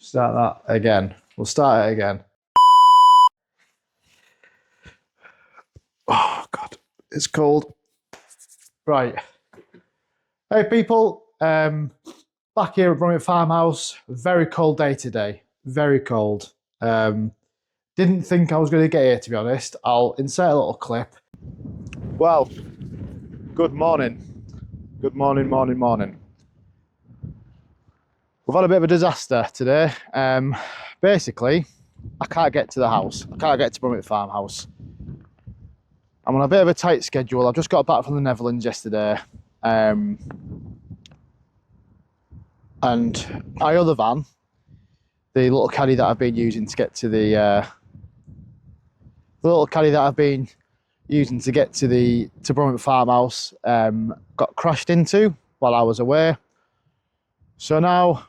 Start that again. We'll start it again. Oh, God. It's cold. Right. Hey, people. Back here at Brummitt Farmhouse. Very cold day today. Very cold. Didn't think I was going to get here, to be honest. I'll insert a little clip. Well, good morning. Good morning, morning. We've had a bit of a disaster today. Basically, I can't get to the house. I can't get to Brummitt Farmhouse. I'm on a bit of a tight schedule. I've just got back from the Netherlands yesterday. And my other van, the little caddy that I've been using to get to the Brummitt Farmhouse, got crashed into while I was away. So now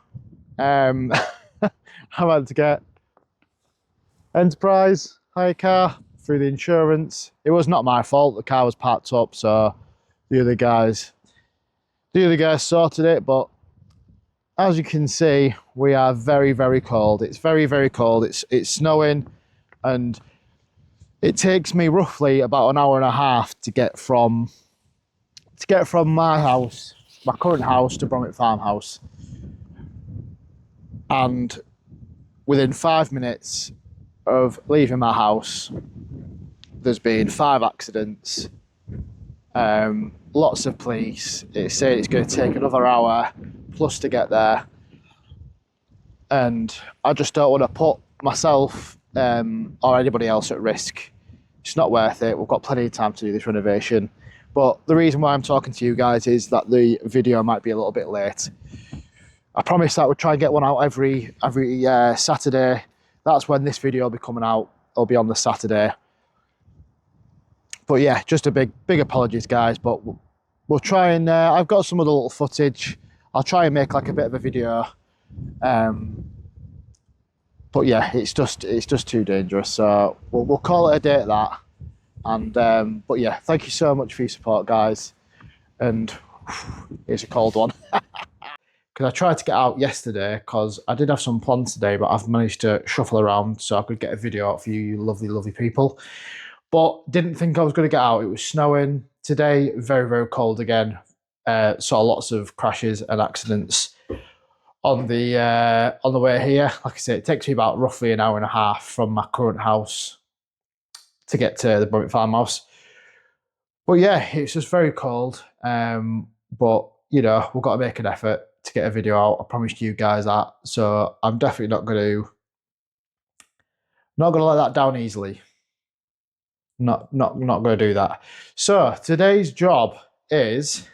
I've had to get Enterprise hire car through the insurance. It was not my fault. The car was parked up, so the other guys sorted it. But as you can see, we are very, very cold. It's very, very cold. It's snowing, and it takes me roughly about an hour and a half to get from my house, my current house, to Brummitt Farmhouse. And within 5 minutes of leaving my house, there's been 5 accidents, lots of police. It's saying it's going to take another hour plus to get there, and I just don't want to put myself or anybody else at risk. It's not worth it. We've got plenty of time to do this renovation. But the reason why I'm talking to you guys is that the video might be a little bit late. I promised that I would try and get one out every Saturday. That's when this video will be coming out. It'll be on the Saturday. But yeah, just a big apologies, guys. But we'll try and I've got some other little footage. I'll try and make like a bit of a video. But yeah, it's just too dangerous. So we'll call it a day at that. And but yeah, thank you so much for your support, guys. And it's a cold one. Because I tried to get out yesterday, because I did have some plans today, but I've managed to shuffle around so I could get a video out for you lovely, lovely people. But didn't think I was going to get out. It was snowing. Today, very, very cold again. Saw lots of crashes and accidents on the way here. Like I said, it takes me about roughly an hour and a half from my current house to get to the Brummitt Farmhouse. But yeah, it's just very cold. But you know, we've got to make an effort to get a video out. I promised you guys that, so I'm definitely not going to let that down easily. Not going to do that. So today's job is,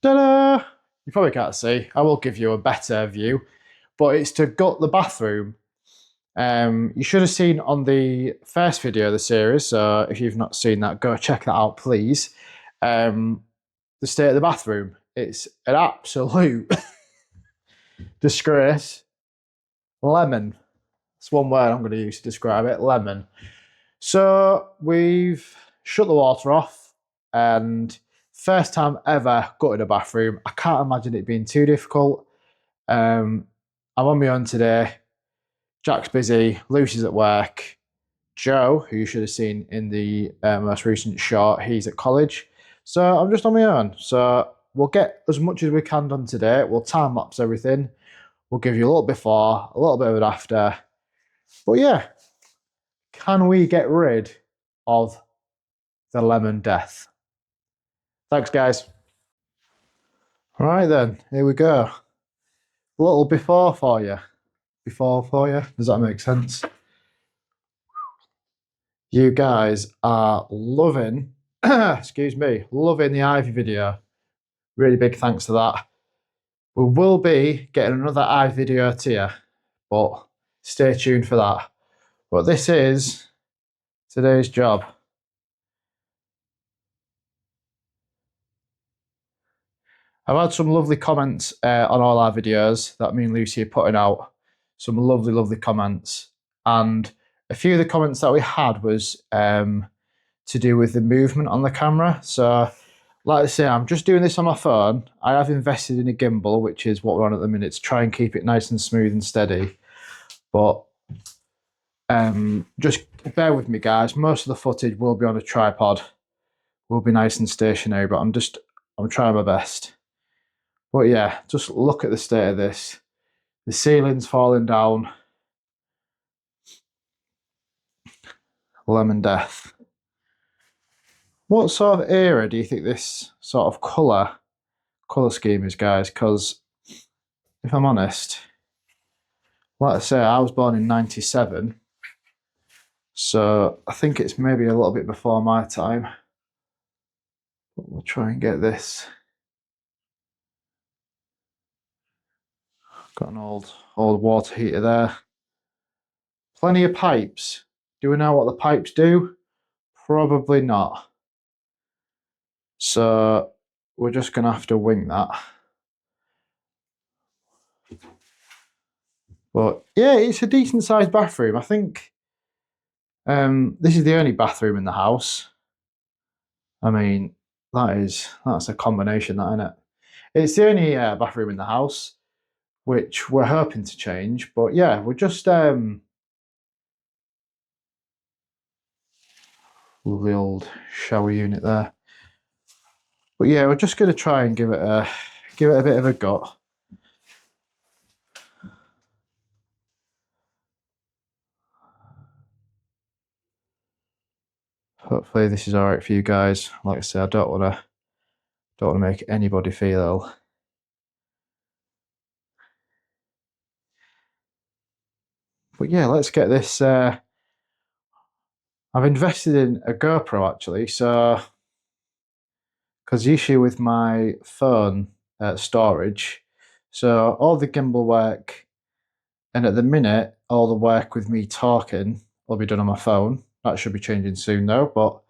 ta-da! You probably can't see. I will give you a better view, but it's to gut the bathroom. You should have seen on the first video of the series, so if you've not seen that, go check that out, please. The state of the bathroom. It's an absolute disgrace. Lemon. That's one word I'm going to use to describe it. Lemon. So we've shut the water off, and first time ever gutted a bathroom. I can't imagine it being too difficult. I'm on my own today. Jack's busy. Lucy's at work. Joe, who you should have seen in the most recent shot, he's at college. So I'm just on my own. So we'll get as much as we can done today. We'll time lapse everything. We'll give you a little before, a little bit of an after. But yeah, can we get rid of the lemon death? Thanks, guys. All right then, here we go. A little before for you. Before for you. Does that make sense? You guys are loving, excuse me, loving the Ivy video. Really big thanks to that. We will be getting another Ivy video to you, but stay tuned for that. But this is today's job. I've had some lovely comments on all our videos that me and Lucy are putting out. Some lovely, lovely comments. And a few of the comments that we had was to do with the movement on the camera. So like I say, I'm just doing this on my phone. I have invested in a gimbal, which is what we're on at the minute, to try and keep it nice and smooth and steady. But just bear with me, guys. Most of the footage will be on a tripod, will be nice and stationary, but I'm trying my best. But yeah, just look at the state of this. The ceiling's falling down. Lemon death. What sort of era do you think this sort of colour scheme is, guys? Because if I'm honest, like I say, I was born in '97, so I think it's maybe a little bit before my time. But we'll try and get this. Got an old water heater there. Plenty of pipes. Do we know what the pipes do? Probably not. So we're just going to have to wing that. But yeah, it's a decent sized bathroom. I think this is the only bathroom in the house. I mean, that's a combination, that, isn't it? It's the only bathroom in the house, which we're hoping to change. But yeah, we're just the old shower unit there. But yeah, we're just going to try and give it a bit of a gut. Hopefully this is all right for you guys. Like I said, I don't want to make anybody feel ill. But yeah, let's get this. I've invested in a GoPro actually, so because the issue with my phone storage, so all the gimbal work, and at the minute, all the work with me talking will be done on my phone. That should be changing soon though, but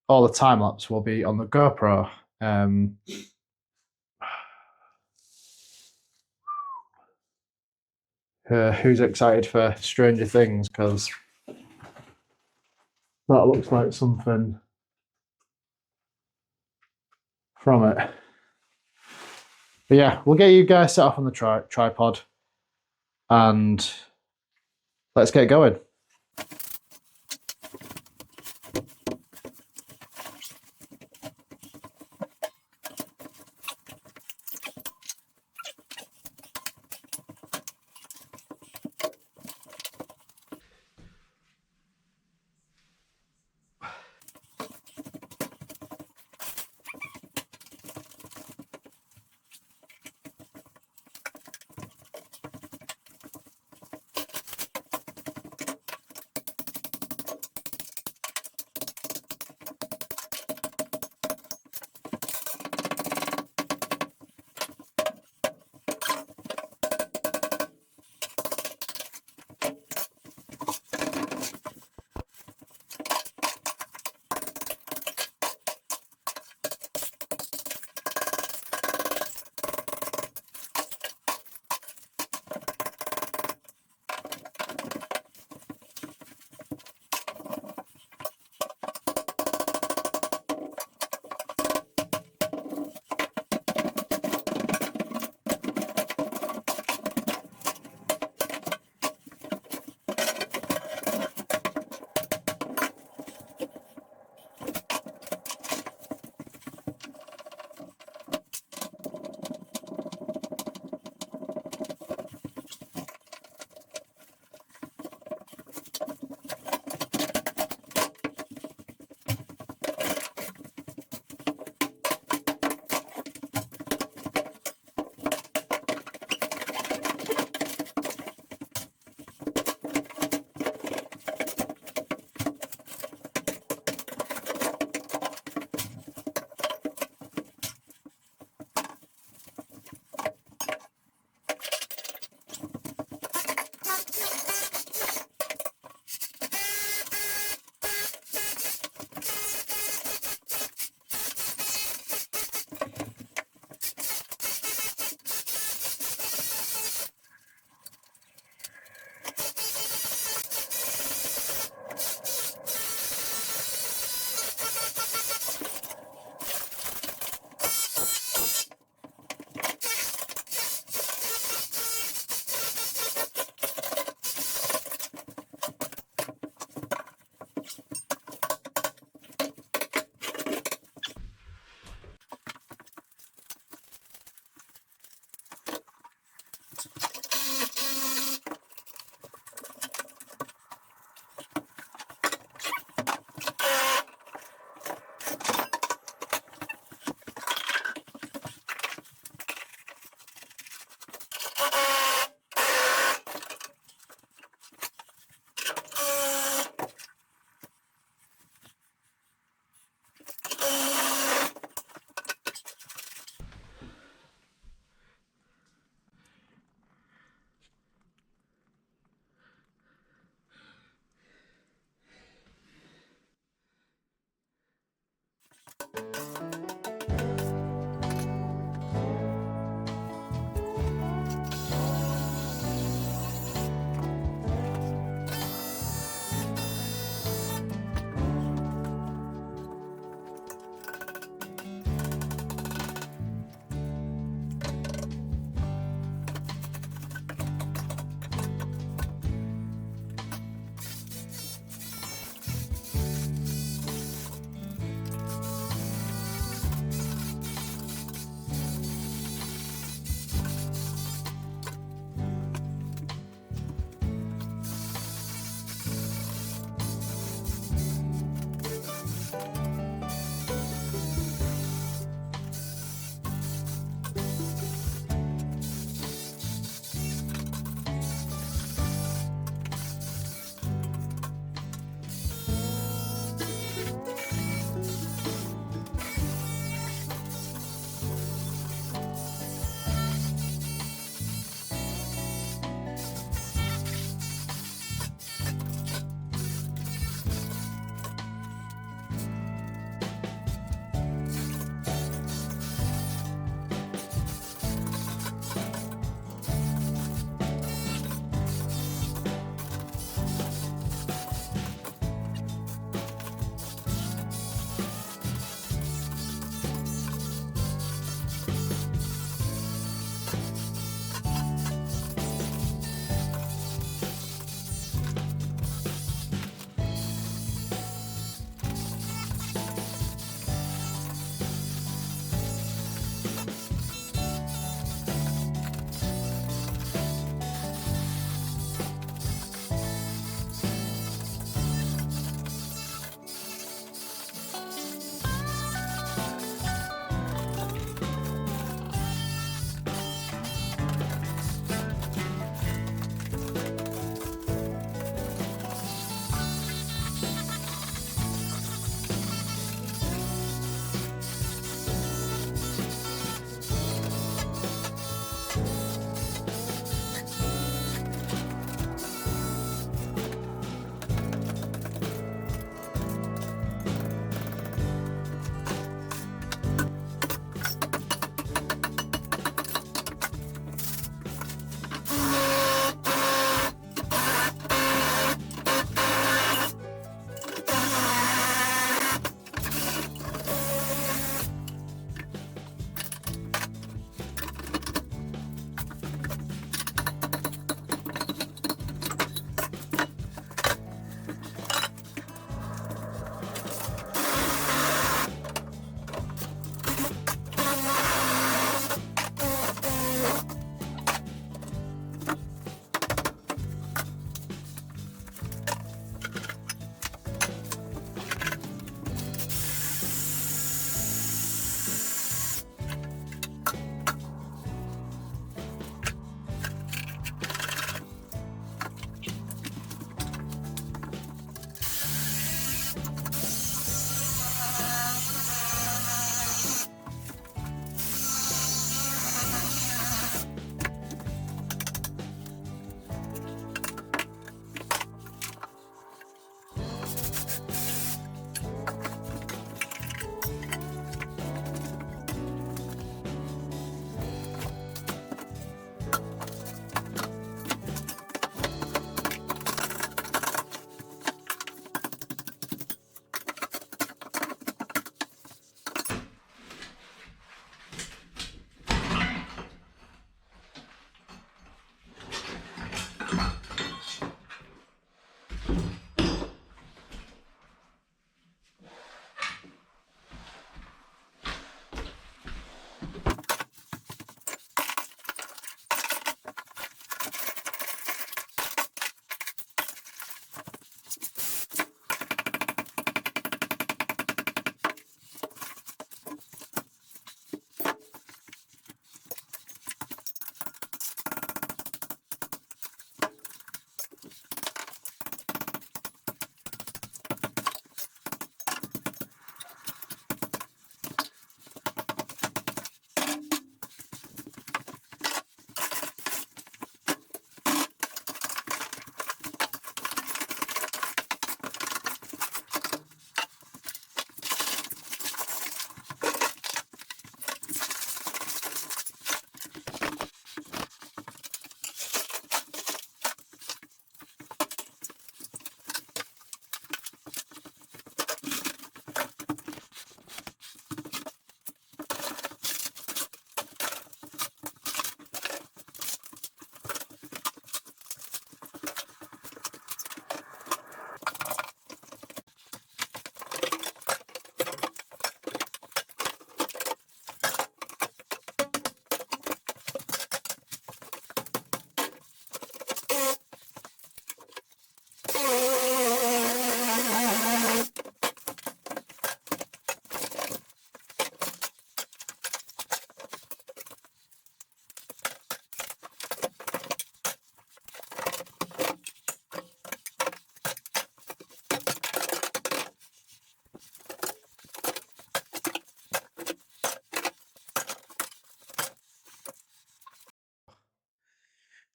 all the time lapse will be on the GoPro. Who's excited for Stranger Things? Because that looks like something from it. But yeah, we'll get you guys set up on the tripod and let's get going.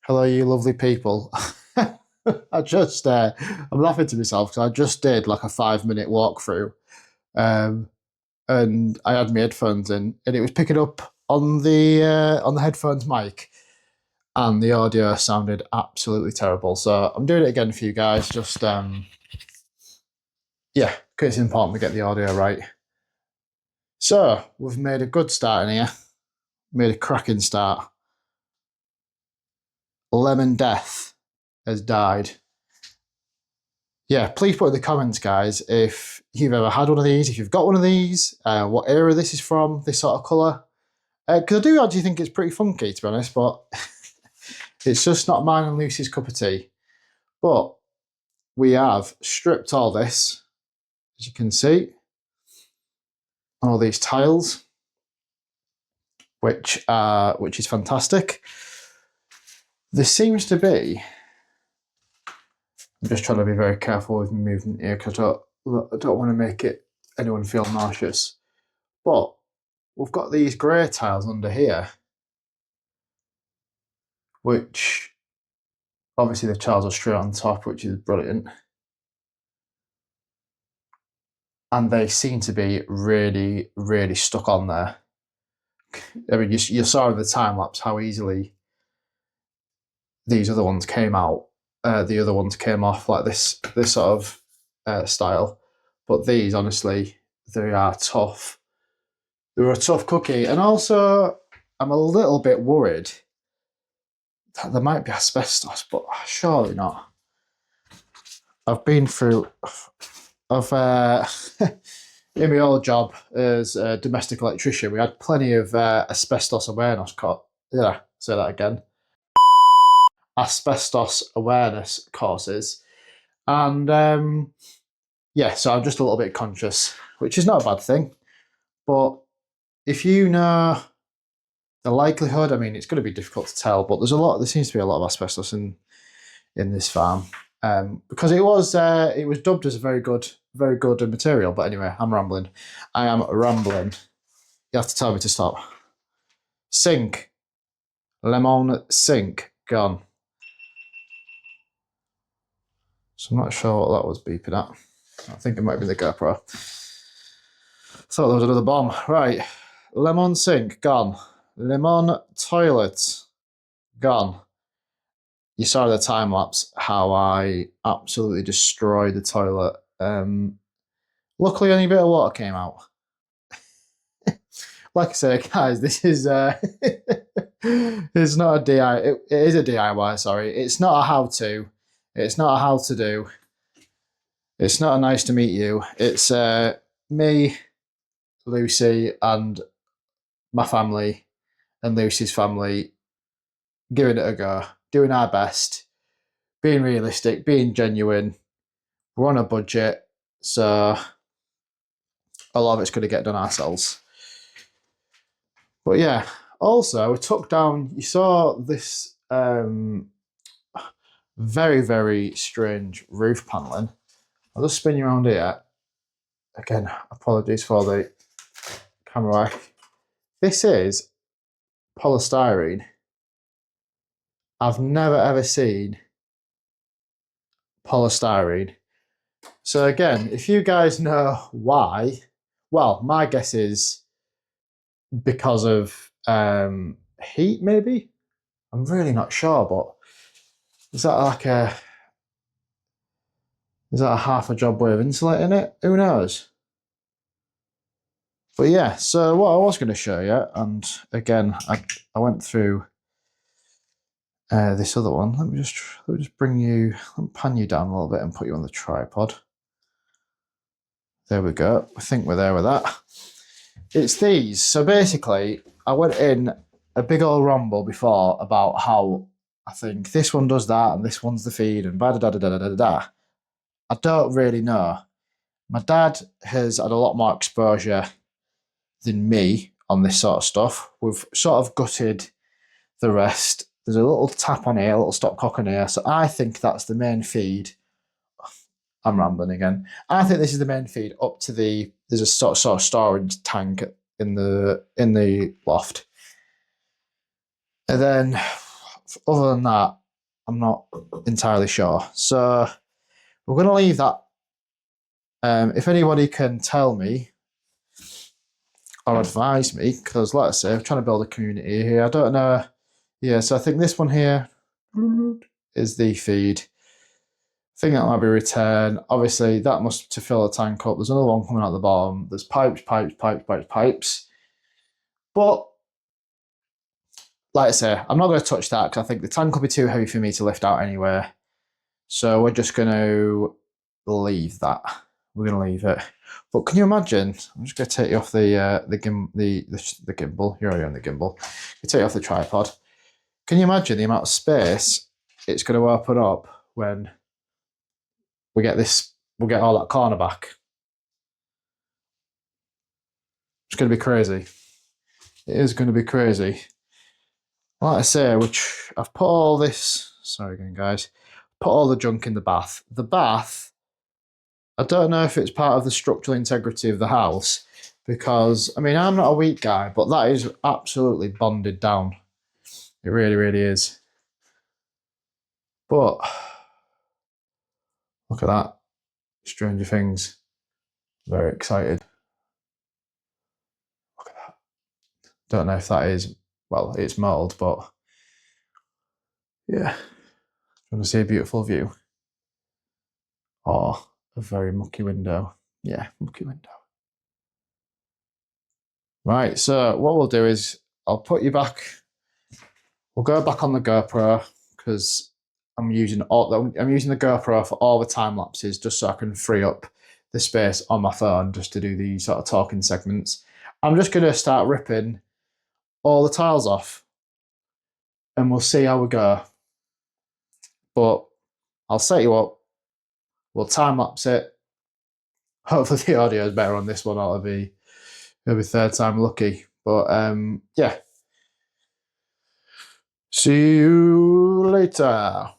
Hello, you lovely people. I'm laughing to myself because I just did like a 5 minute walkthrough, um, and I had my headphones in, and it was picking up on the headphones mic, and the audio sounded absolutely terrible. So I'm doing it again for you guys. Just yeah, because it's important to get the audio right. So we've made a good start in here. Made a cracking start. Lemon Death has died. Yeah, please put in the comments, guys, if you've ever had one of these, if you've got one of these, what era this is from, this sort of colour. Because I do actually think it's pretty funky, to be honest, but it's just not mine and Lucy's cup of tea. But we have stripped all this, as you can see, all these tiles, which is fantastic. There seems to be, I'm just trying to be very careful with movement here because I don't want to make anyone feel nauseous. But we've got these grey tiles under here, which obviously the tiles are straight on top, which is brilliant. And they seem to be really, really stuck on there. I mean, you saw in the time lapse how easily these other ones came out. The other ones came off like this sort of style. But these, honestly, they are tough. They're a tough cookie. And also, I'm a little bit worried that there might be asbestos, but surely not. I've been through... in my old job as a domestic electrician, we had plenty of asbestos awareness. Yeah, say that again. Asbestos awareness courses, and yeah, so I'm just a little bit conscious, which is not a bad thing. But if you know the likelihood, I mean, it's going to be difficult to tell, but there seems to be a lot of asbestos in this farm, because it was dubbed as a very good material. But anyway, I'm rambling. I am rambling. You have to tell me to stop. Sink. Lemon sink. Gone. So I'm not sure what that was beeping at. I think it might be the GoPro. Thought there was another bomb. Right. Lemon sink. Gone. Lemon toilet. Gone. You saw the time lapse how I absolutely destroyed the toilet. Luckily, only a bit of water came out. Like I say, guys, this is it's not a DIY. It is a DIY. Sorry, it's not a how-to. It's not a how-to-do. It's not a nice to meet you. It's me, Lucy, and my family, and Lucy's family giving it a go, doing our best, being realistic, being genuine. We're on a budget, so a lot of it's going to get done ourselves. But yeah, also we took down, you saw this very, very strange roof panelling. I'll just spin you around here. Again, apologies for the camera work. This is polystyrene. I've never ever seen polystyrene. So again, if you guys know why, well, my guess is because of heat, maybe? I'm really not sure, but is that a half a job way of insulating it? Who knows? But yeah, so what I was going to show you, and again, I went through this other one. Let me just pan you down a little bit and put you on the tripod. There we go. I think we're there with that. It's these. So basically, I went in a big old ramble before about how I think this one does that and this one's the feed and da da da da da da da. I don't really know. My dad has had a lot more exposure than me on this sort of stuff. We've sort of gutted the rest. There's a little tap on here, a little stopcock on here. So I think that's the main feed. I'm rambling again. I think this is the main feed up to there's a sort of storage tank in the loft. And then other than that, I'm not entirely sure. So we're going to leave that. If anybody can tell me or advise me, because like I say, I'm trying to build a community here. I don't know. Yeah, so I think this one here is the feed. I think that might be return. Obviously, that must to fill a tank up. There's another one coming out the bottom. There's pipes. But like I say, I'm not going to touch that because I think the tank will be too heavy for me to lift out anyway. So we're just going to leave that. We're going to leave it. But can you imagine? I'm just going to take you off the gimbal. You're already on the gimbal. You take you off the tripod. Can you imagine the amount of space it's going to open up when we get this? We'll get all that corner back. It's going to be crazy. It is going to be crazy. Like I say, which I've put all this. Sorry again, guys. Put all the junk in the bath. The bath, I don't know if it's part of the structural integrity of the house because, I mean, I'm not a weak guy, but that is absolutely bonded down. It really, really is. But look at that. Stranger Things. Very excited. Look at that. Don't know if that is, well, it's mould, but yeah. Want to see a beautiful view? Or a very mucky window? Yeah, mucky window. Right, so what we'll do is I'll put you back. We'll go back on the GoPro because I'm using the GoPro for all the time lapses just so I can free up the space on my phone just to do these sort of talking segments. I'm just going to start ripping all the tiles off and we'll see how we go. But I'll set you up. We'll time lapse it. Hopefully the audio is better on this one. It'll be third time lucky. But yeah. See you later.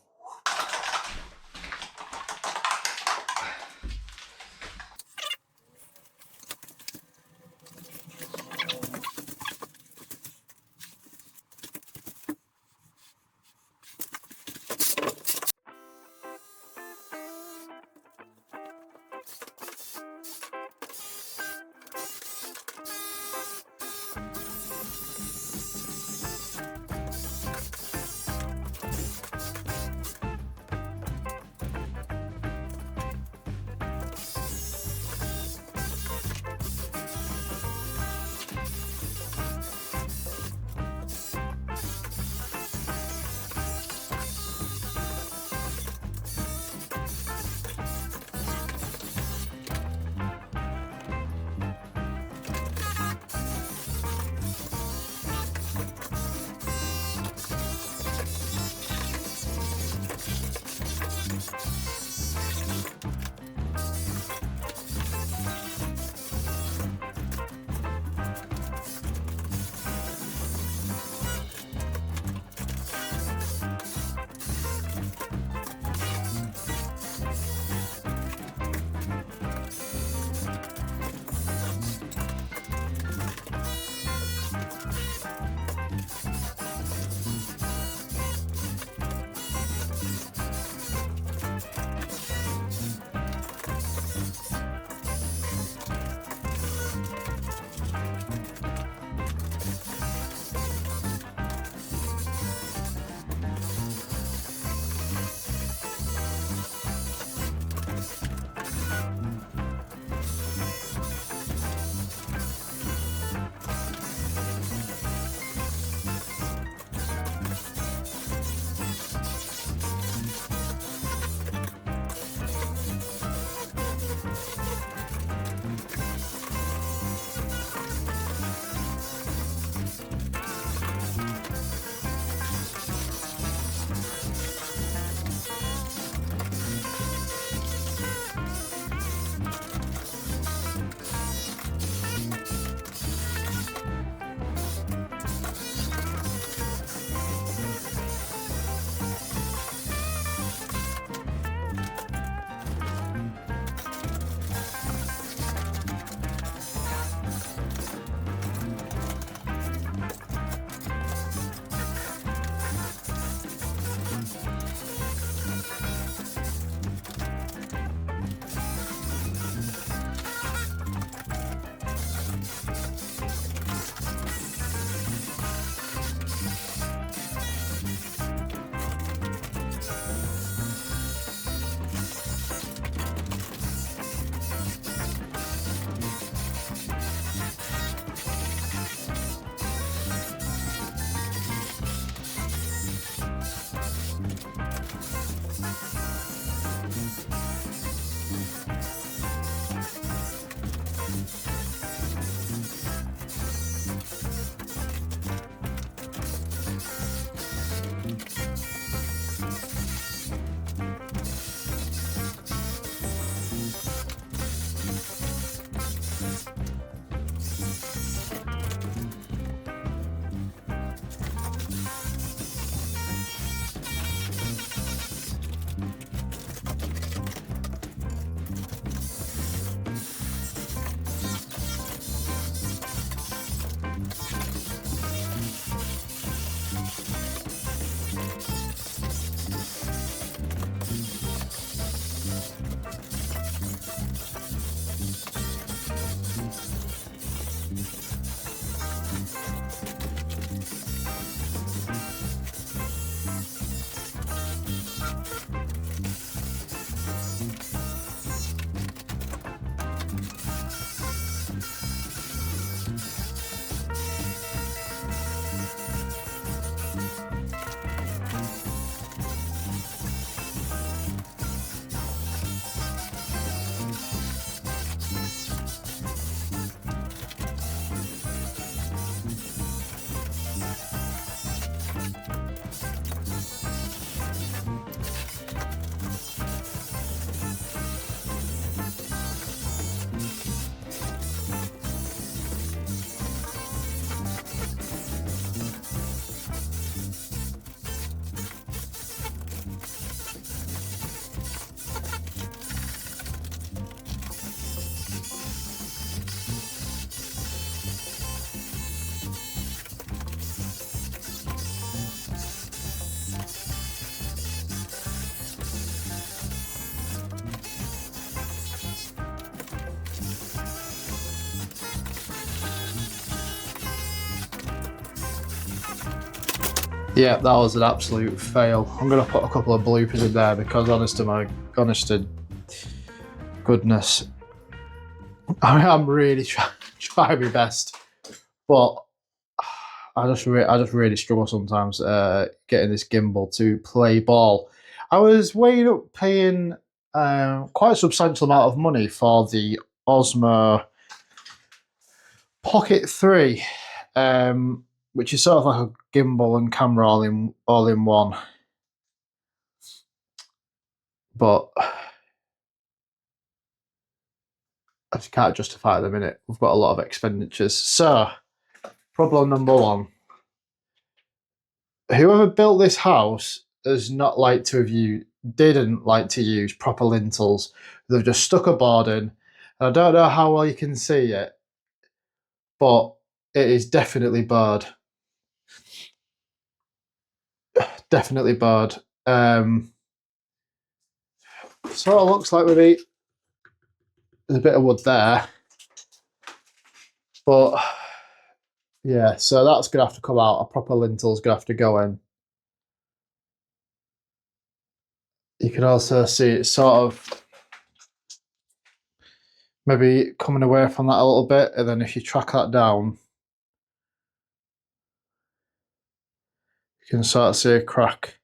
Yeah, that was an absolute fail. I'm going to put a couple of bloopers in there because honest to goodness, I am really trying my best, but I just really struggle sometimes getting this gimbal to play ball. I was weighing up paying quite a substantial amount of money for the Osmo Pocket 3, which is sort of like a gimbal and camera all in one. But I just can't justify it at the minute. We've got a lot of expenditures. So, problem number one. Whoever built this house didn't like to use proper lintels. They've just stuck a board in. And I don't know how well you can see it, but it is definitely barred. Definitely barred. Sort of looks like maybe there's a bit of wood there. But yeah, so that's going to have to come out. A proper lintel's going to have to go in. You can also see it sort of maybe coming away from that a little bit, and then if you track that down, you can sort of see a crack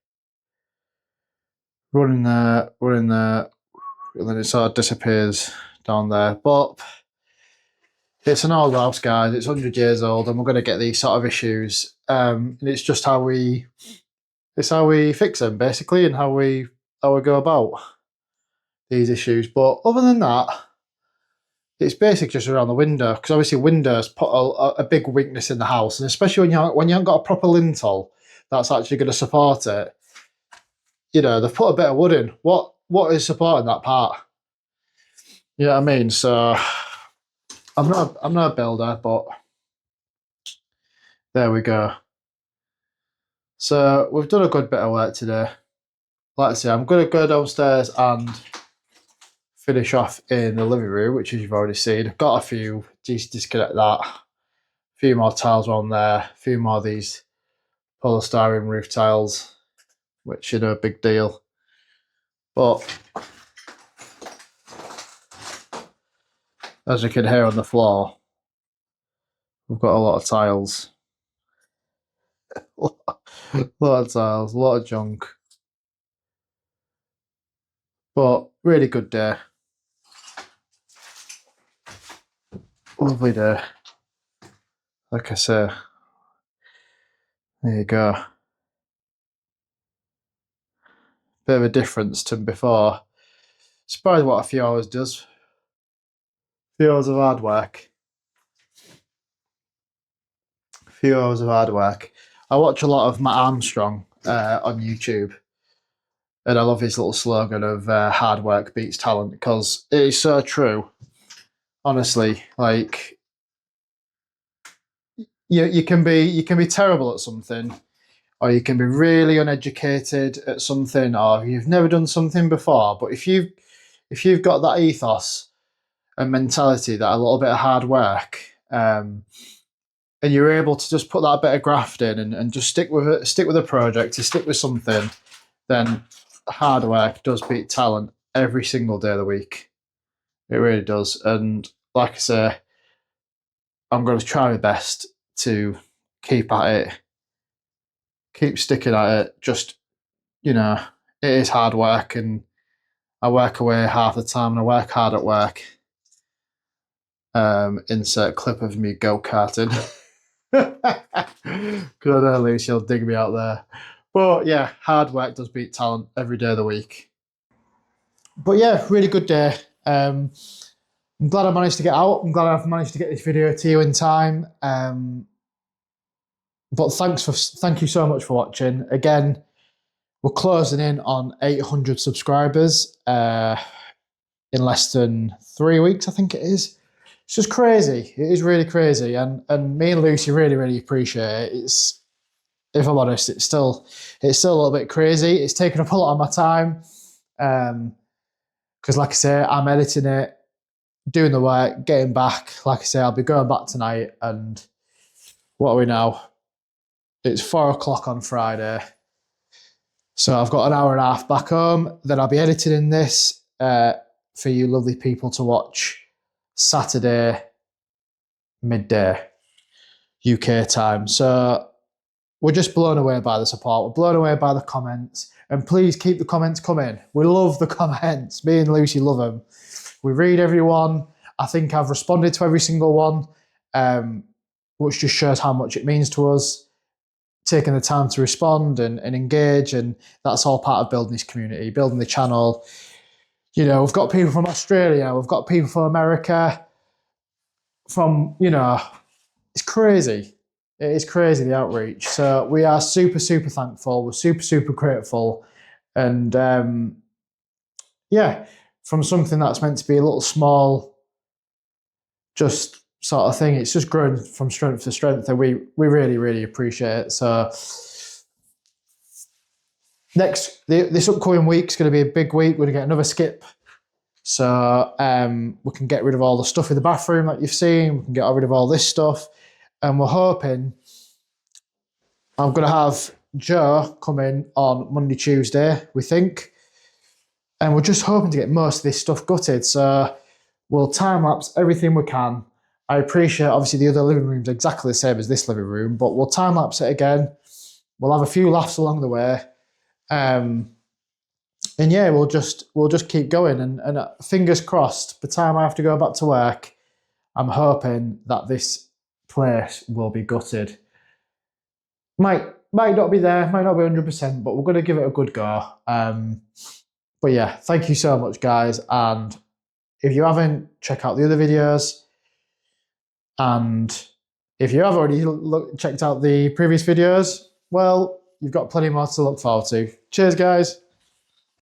running there, and then it sort of disappears down there. But it's an old house, guys. It's 100 years old, and we're going to get these sort of issues. And it's just how we fix them, basically, and how we go about these issues. But other than that, it's basically just around the window, because obviously windows put a big weakness in the house, and especially when you haven't got a proper lintel that's actually going to support it. You know, they've put a bit of wood in. What is supporting that part? You know what I mean? So I'm not a builder, but there we go. So we've done a good bit of work today. Like I say, I'm going to go downstairs and finish off in the living room, which as you've already seen. I've got a few, just disconnect that. A few more tiles on there. A few more of these polystyrene roof tiles, which are no big deal. But as you can hear on the floor, we've got a lot of tiles. A lot of tiles, a lot of junk. But really good day. Lovely day. Like I say, there you go. Bit of a difference to before. Surprised what a few hours does. A few hours of hard work. A few hours of hard work. I watch a lot of Matt Armstrong on YouTube, and I love his little slogan of hard work beats talent, because it is so true. Honestly, like you can be terrible at something, or you can be really uneducated at something, or you've never done something before. But if you've got that ethos and mentality, that a little bit of hard work, and you're able to just put that bit of graft in and just stick with it, stick with a project, to stick with something, then hard work does beat talent every single day of the week. It really does. And like I say, I'm going to try my best to keep at it, keep sticking at it. Just, you know, it is hard work, and I work away half the time, and I work hard at work. Insert clip of me go-karting. Because I know Lucy will dig me out there. But yeah, hard work does beat talent every day of the week. But yeah, really good day. I'm glad I managed to get out. I'm glad I've managed to get this video to you in time. But thank you so much for watching. Again, we're closing in on 800 subscribers in less than 3 weeks, I think it is. It's just crazy. It is really crazy, and me and Lucy really appreciate it. It's, if I'm honest, it's still a little bit crazy. It's taken up a lot of my time, because like I say, I'm editing it, doing the work, getting back. Like I say, I'll be going back tonight, and what are we now? It's 4 o'clock on Friday. So I've got an hour and a half back home. Then I'll be editing this for you lovely people to watch Saturday midday UK time. So we're just blown away by the support. We're blown away by the comments. And please keep the comments coming. We love the comments. Me and Lucy love them. We read everyone. I think I've responded to every single one, which just shows how much it means to us, taking the time to respond and engage. And that's all part of building this community, building the channel. You know, we've got people from Australia, we've got people from America, from, you know, it's crazy. It is crazy, the outreach. So we are super thankful. We're super grateful. And yeah, from something that's meant to be a little small, just sort of thing, it's just grown from strength to strength, and we really appreciate it. So this upcoming week's going to be a big week. We're going to get another skip. So we can get rid of all the stuff in the bathroom that you've seen. We can get rid of all this stuff. And we're hoping, I'm going to have Joe come in on Monday, Tuesday, we think. And we're just hoping to get most of this stuff gutted. So we'll time-lapse everything we can. I appreciate, obviously, the other living room's exactly the same as this living room, but we'll time-lapse it again. We'll have a few laughs along the way. And yeah, we'll just keep going. And fingers crossed, by the time I have to go back to work, I'm hoping that this place will be gutted. Might not be there, might not be 100%, but we're going to give it a good go. But yeah, thank you so much, guys. And if you haven't, check out the other videos. And if you have already checked out the previous videos, well, you've got plenty more to look forward to. Cheers, guys.